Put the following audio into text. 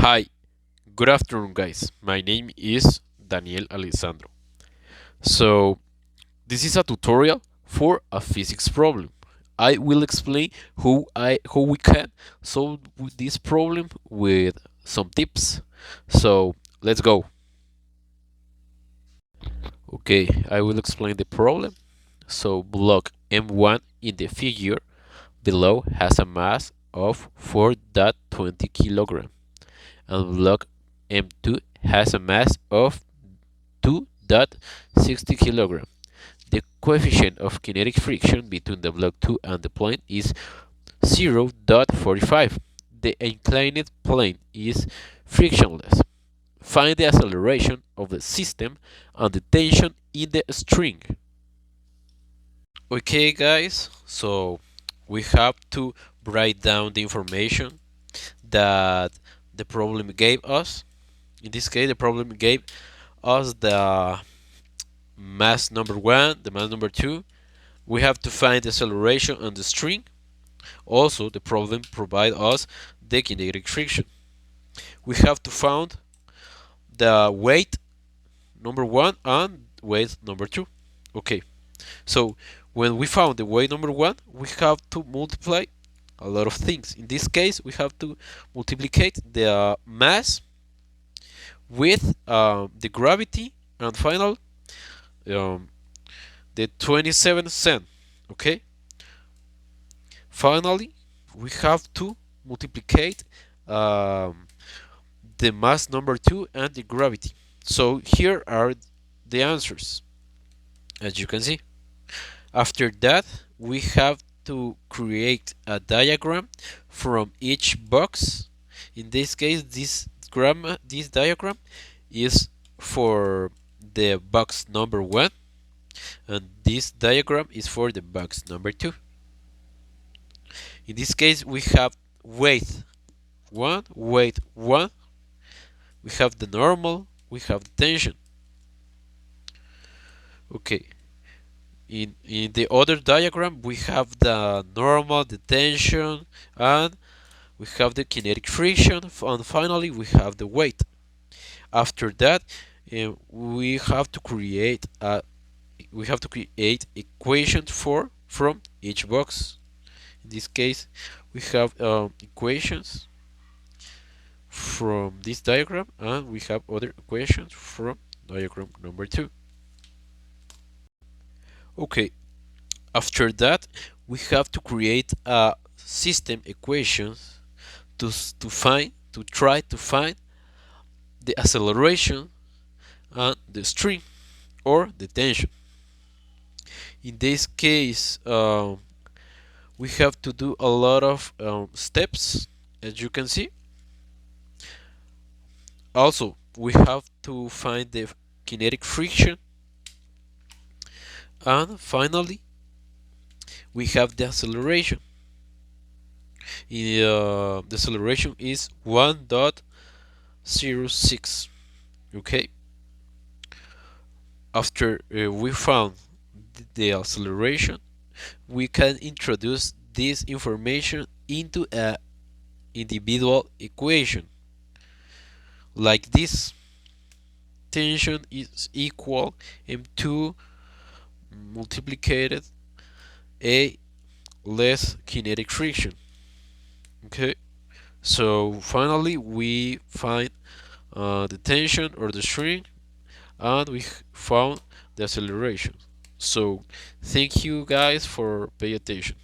Hi, good afternoon, guys. My name is Daniel Alessandro. So, this is a tutorial for a physics problem. I will explain how we can solve this problem with some tips. So, let's go. Okay, I will explain the problem. So, block M1 in the figure below has a mass of 4.20 kilogram, and block M2 has a mass of 2.60 kg. The coefficient of kinetic friction between the block 2 and the plane is 0.45. The inclined plane is frictionless. Find the acceleration of the system and the tension in the string. Okay, guys, so we have to write down the information that the problem gave us. In this case, the problem gave us the mass number 1, the mass number 2. We have to find the acceleration on the string. Also, the problem provides us the kinetic friction. We have to find the weight number 1 and weight number 2. Okay, so when we found the weight number 1, we have to multiply a lot of things. In this case, we have to multiply the mass with the gravity, and finally um, the 27 cent. Okay, finally we have to multiply um, the mass number 2 and the gravity. So here are the answers, as you can see. After that, we have to create a diagram from each box. In this case, this diagram is for the box number 1, and this diagram is for the box number 2. In this case, we have weight 1, weight 1, we have the normal, we have the tension. Okay, in the other diagram, we have the normal, the tension, and we have the kinetic friction, and finally we have the weight. After that, we have to create equations from each box. In this case, we have equations from this diagram, and we have other equations from diagram number 2. Okay, after that, we have to create a system equations to try to find the acceleration and the string or the tension. In this case, we have to do a lot of steps, as you can see. Also, we have to find the kinetic friction, and finally we have the acceleration. The acceleration is 1.06. Okay, after we found the acceleration, we can introduce this information into a individual equation like this. Tension is equal m2 multiplied a less kinetic friction. Okay, so finally we find the tension or the string, and we found the acceleration. So thank you guys for paying attention.